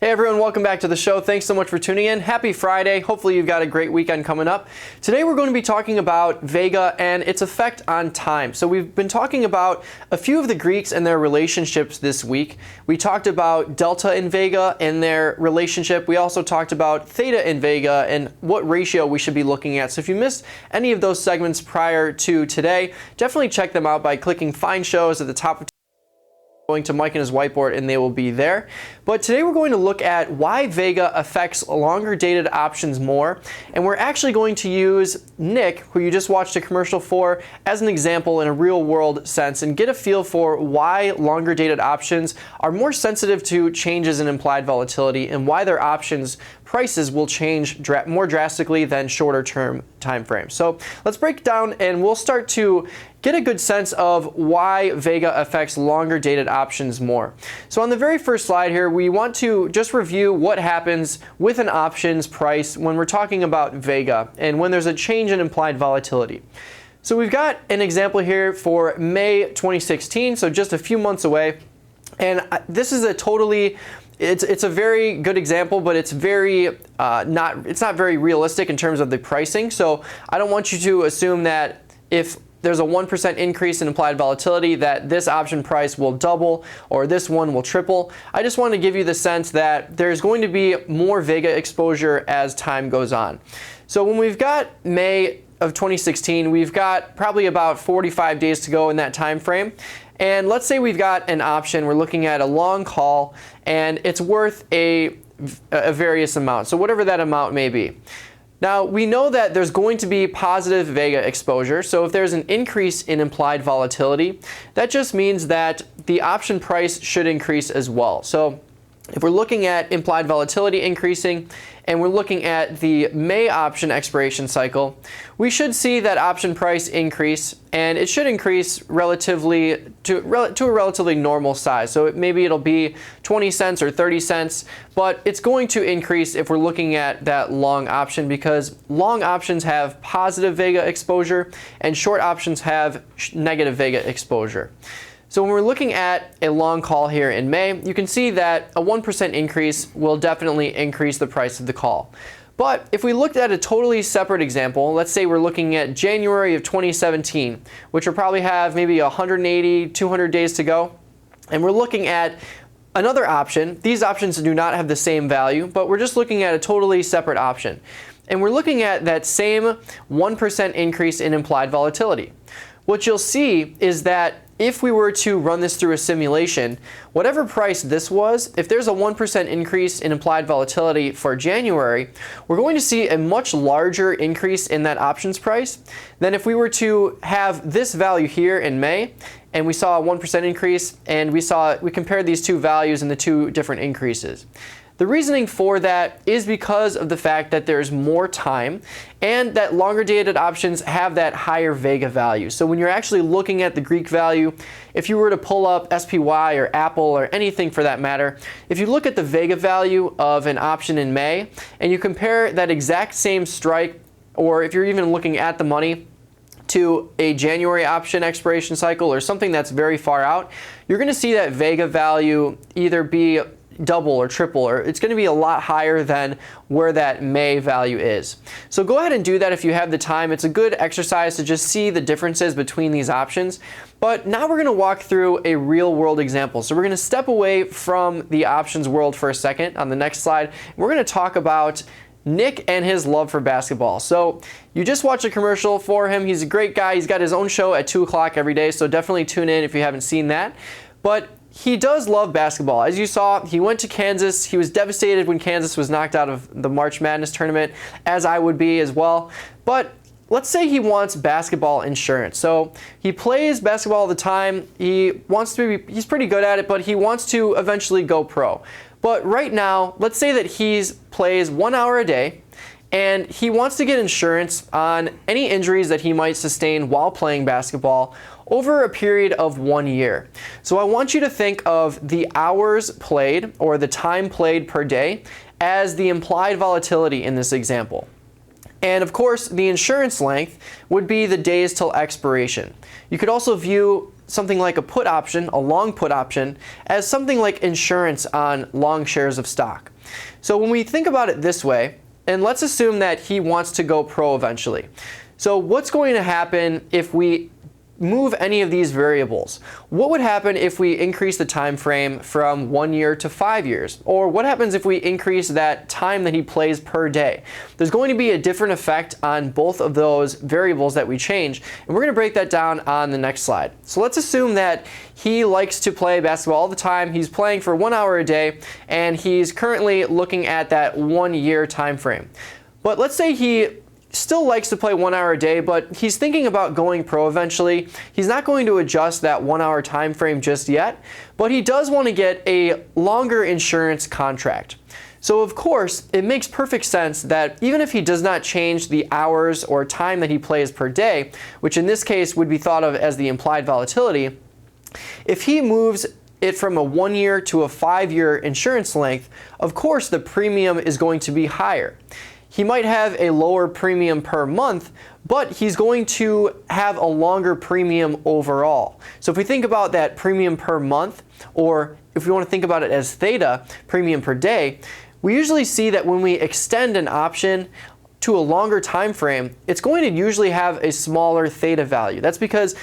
Hey everyone, welcome back to the show. Thanks so much for tuning in. Happy Friday. Hopefully you've got a great weekend coming up. Today we're going to be talking about Vega and its effect on time. So we've been talking about a few of the Greeks and their relationships this week. We talked about delta in Vega and their relationship. We also talked about theta in Vega and what ratio we should be looking at. So if you missed any of those segments prior to today, definitely check them out by clicking Find Shows at the top of going to Mike and his whiteboard and they will be there. But today we're going to look at why Vega affects longer dated options more, and we're actually going to use Nick, who you just watched a commercial for, as an example in a real world sense and get a feel for why longer dated options are more sensitive to changes in implied volatility and why their options prices will change more drastically than shorter term time frames. So let's break down and we'll start to get a good sense of why Vega affects longer dated options more. So on the very first slide here, we want to just review what happens with an options price when we're talking about Vega and when there's a change in implied volatility. So we've got an example here for May 2016, so just a few months away. And this is a totally It's a very good example, but it's not very realistic in terms of the pricing. So I don't want you to assume that if there's a 1% increase in implied volatility that this option price will double or this one will triple. I just want to give you the sense that there's going to be more Vega exposure as time goes on. So when we've got May of 2016, we've got probably about 45 days to go in that time frame. And let's say we've got an option, we're looking at a long call, and it's worth a various amount, so whatever that amount may be. Now, we know that there's going to be positive Vega exposure, so if there's an increase in implied volatility, that just means that the option price should increase as well. So if we're looking at implied volatility increasing and we're looking at the May option expiration cycle, we should see that option price increase, and it should increase relatively to a relatively normal size. So maybe it'll be 20 cents or 30 cents, but it's going to increase if we're looking at that long option because long options have positive Vega exposure and short options have negative Vega exposure. So when we're looking at a long call here in May, you can see that a 1% increase will definitely increase the price of the call. But if we looked at a totally separate example, let's say we're looking at January of 2017, which will probably have maybe 180, 200 days to go, and we're looking at another option. These options do not have the same value, but we're just looking at a totally separate option. And we're looking at that same 1% increase in implied volatility. What you'll see is that if we were to run this through a simulation, whatever price this was, if there's a 1% increase in implied volatility for January, we're going to see a much larger increase in that options price than if we were to have this value here in May and we saw a 1% increase and we compared these two values and the two different increases. The reasoning for that is because of the fact that there's more time and that longer dated options have that higher Vega value. So when you're actually looking at the Greek value, if you were to pull up SPY or Apple or anything for that matter, if you look at the Vega value of an option in May and you compare that exact same strike, or if you're even looking at the money, to a January option expiration cycle or something that's very far out, you're going to see that Vega value either be double or triple, or it's going to be a lot higher than where that May value is. So go ahead and do that if you have the time. It's a good exercise to just see the differences between these options. But now we're going to walk through a real world example. So we're going to step away from the options world for a second on the next slide. We're going to talk about Nick and his love for basketball. So you just watched a commercial for him. He's a great guy. He's got his own show at 2 o'clock every day, so definitely tune in if you haven't seen that. But he does love basketball. As you saw, he went to Kansas. He was devastated when Kansas was knocked out of the March Madness tournament, as I would be as well. But let's say he wants basketball insurance. So he plays basketball all the time. He's pretty good at it, but he wants to eventually go pro. But right now, let's say that he plays 1 hour a day and he wants to get insurance on any injuries that he might sustain while playing basketball over a period of 1 year. So I want you to think of the hours played or the time played per day as the implied volatility in this example. And of course, the insurance length would be the days till expiration. You could also view something like a put option, a long put option, as something like insurance on long shares of stock. So when we think about it this way, and let's assume that he wants to go pro eventually. So what's going to happen if we move any of these variables? What would happen if we increase the time frame from 1 year to 5 years? Or what happens if we increase that time that he plays per day? There's going to be a different effect on both of those variables that we change, and we're going to break that down on the next slide. So let's assume that he likes to play basketball all the time. He's playing for 1 hour a day, and he's currently looking at that 1 year time frame. But let's say he still likes to play 1 hour a day, but he's thinking about going pro eventually. He's not going to adjust that 1 hour time frame just yet, but he does want to get a longer insurance contract. So of course, it makes perfect sense that even if he does not change the hours or time that he plays per day, which in this case would be thought of as the implied volatility, if he moves it from a 1 year to a 5 year insurance length, of course the premium is going to be higher. He might have a lower premium per month, but he's going to have a longer premium overall. So if we think about that premium per month, or if we want to think about it as theta, premium per day, we usually see that when we extend an option to a longer time frame, it's going to usually have a smaller theta value. That's because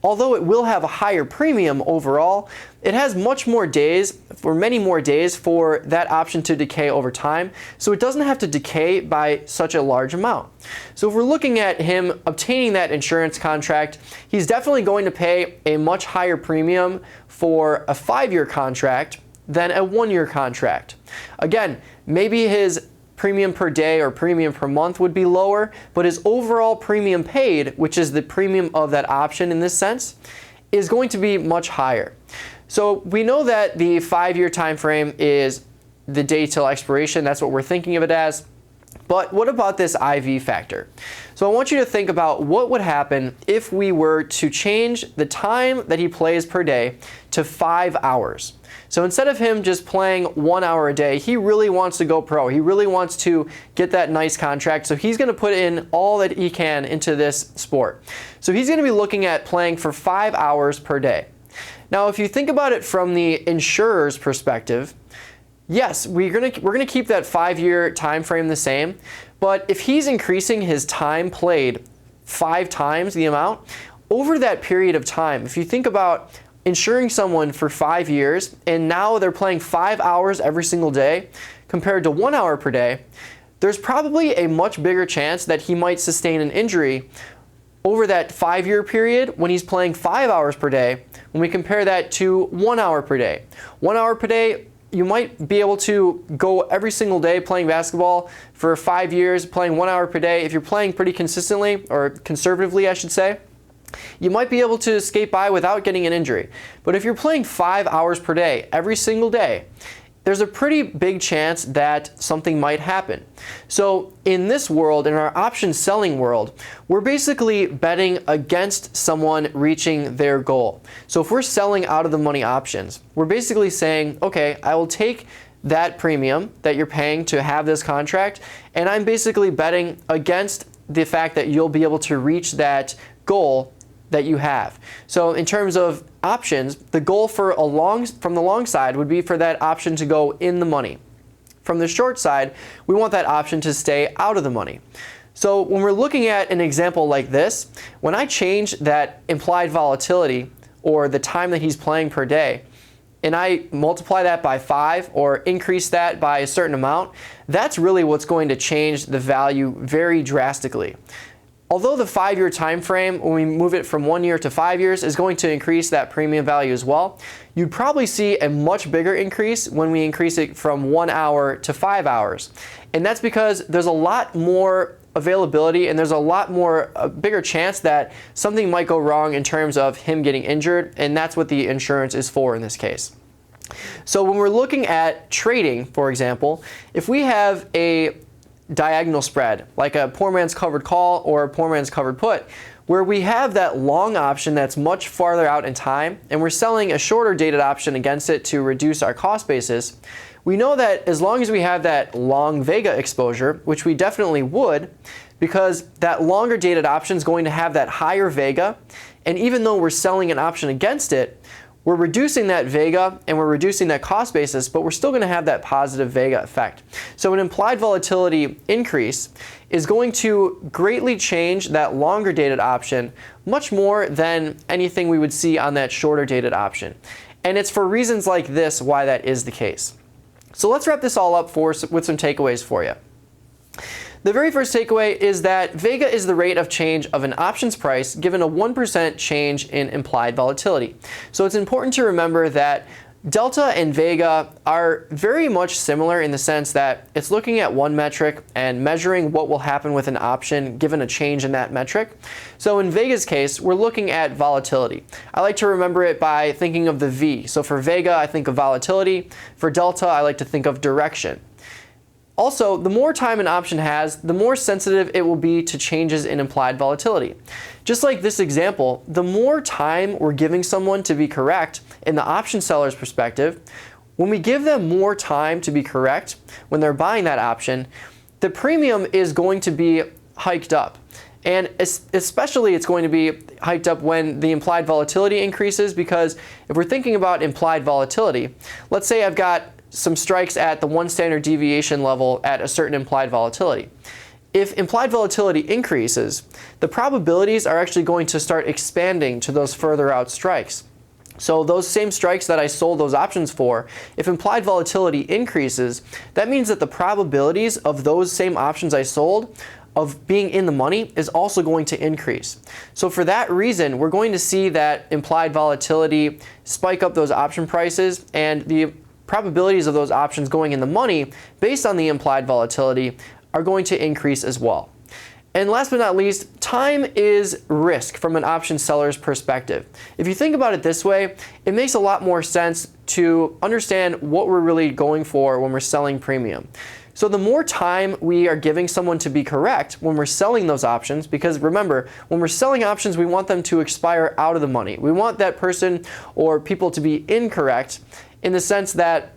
although it will have a higher premium overall, it has much more days, or many more days, for that option to decay over time, so it doesn't have to decay by such a large amount. So if we're looking at him obtaining that insurance contract, he's definitely going to pay a much higher premium for a 5 year contract than a 1 year contract. Again, maybe his premium per day or premium per month would be lower, but his overall premium paid, which is the premium of that option in this sense, is going to be much higher. So we know that the 5 year time frame is the day till expiration. That's what we're thinking of it as. But what about this IV factor? So I want you to think about what would happen if we were to change the time that he plays per day to 5 hours. So instead of him just playing 1 hour a day, he really wants to go pro. He really wants to get that nice contract. So he's going to put in all that he can into this sport. So he's going to be looking at playing for 5 hours per day. Now, if you think about it from the insurer's perspective, yes, we're gonna keep that 5 year time frame the same, but if he's increasing his time played 5 times the amount over that period of time, if you think about insuring someone for 5 years and now they're playing 5 hours every single day compared to 1 hour per day, there's probably a much bigger chance that he might sustain an injury over that 5 year period when he's playing 5 hours per day when we compare that to 1 hour per day. 1 hour per day, you might be able to go every single day playing basketball for 5 years, playing 1 hour per day. If you're playing pretty consistently, or conservatively I should say, you might be able to skate by without getting an injury. But if you're playing 5 hours per day every single day, there's a pretty big chance that something might happen. So in this world, in our option selling world, we're basically betting against someone reaching their goal. So if we're selling out of the money options, we're basically saying, okay, I will take that premium that you're paying to have this contract, and I'm basically betting against the fact that you'll be able to reach that goal that you have. So in terms of options, the goal from the long side would be for that option to go in the money. From the short side, we want that option to stay out of the money. So when we're looking at an example like this, when I change that implied volatility, or the time that he's playing per day, and I multiply that by 5 or increase that by a certain amount, that's really what's going to change the value very drastically. Although the 5 year time frame, when we move it from 1 year to 5 years, is going to increase that premium value as well, you'd probably see a much bigger increase when we increase it from 1 hour to 5 hours. And that's because there's a lot more availability and there's a bigger chance that something might go wrong in terms of him getting injured, and that's what the insurance is for in this case. So when we're looking at trading, for example, if we have a diagonal spread, like a poor man's covered call or a poor man's covered put, where we have that long option that's much farther out in time, and we're selling a shorter dated option against it to reduce our cost basis, we know that as long as we have that long Vega exposure, which we definitely would, because that longer dated option is going to have that higher Vega, and even though we're selling an option against it, we're reducing that Vega and we're reducing that cost basis, but we're still going to have that positive Vega effect. So an implied volatility increase is going to greatly change that longer dated option much more than anything we would see on that shorter dated option. And it's for reasons like this why that is the case. So let's wrap this all up with some takeaways for you. The very first takeaway is that Vega is the rate of change of an options price given a 1% change in implied volatility. So it's important to remember that Delta and Vega are very much similar in the sense that it's looking at one metric and measuring what will happen with an option given a change in that metric. So in Vega's case, we're looking at volatility. I like to remember it by thinking of the V. So for Vega, I think of volatility. For Delta, I like to think of direction. Also, the more time an option has, the more sensitive it will be to changes in implied volatility. Just like this example, the more time we're giving someone to be correct in the option seller's perspective, when we give them more time to be correct when they're buying that option, the premium is going to be hiked up. And especially it's going to be hiked up when the implied volatility increases, because if we're thinking about implied volatility, let's say I've got some strikes at the 1 standard deviation level at a certain implied volatility. If implied volatility increases, the probabilities are actually going to start expanding to those further out strikes. So those same strikes that I sold those options for, if implied volatility increases, that means that the probabilities of those same options I sold of being in the money is also going to increase. So for that reason, we're going to see that implied volatility spike up those option prices, and the probabilities of those options going in the money based on the implied volatility are going to increase as well. And last but not least, time is risk from an option seller's perspective. If you think about it this way, it makes a lot more sense to understand what we're really going for when we're selling premium. So the more time we are giving someone to be correct when we're selling those options, because remember, when we're selling options, we want them to expire out of the money. We want that person or people to be incorrect in the sense that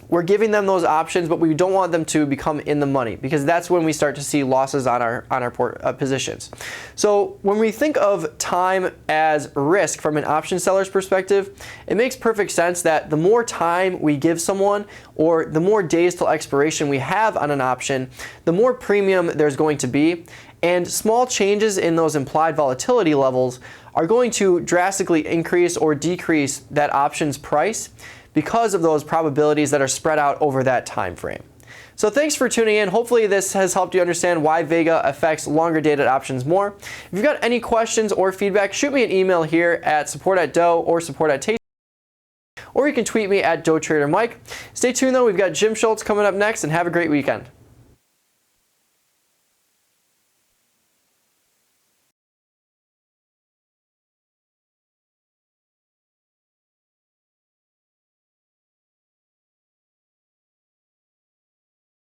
we're giving them those options, but we don't want them to become in the money, because that's when we start to see losses on our positions. So when we think of time as risk from an option seller's perspective, it makes perfect sense that the more time we give someone, or the more days till expiration we have on an option, the more premium there's going to be. And small changes in those implied volatility levels are going to drastically increase or decrease that option's price because of those probabilities that are spread out over that time frame. So thanks for tuning in. Hopefully this has helped you understand why Vega affects longer dated options more. If you've got any questions or feedback, shoot me an email here at support@doe or support@tastylive, or you can tweet me at DoeTraderMike. Stay tuned though, we've got Jim Schultz coming up next, and have a great weekend.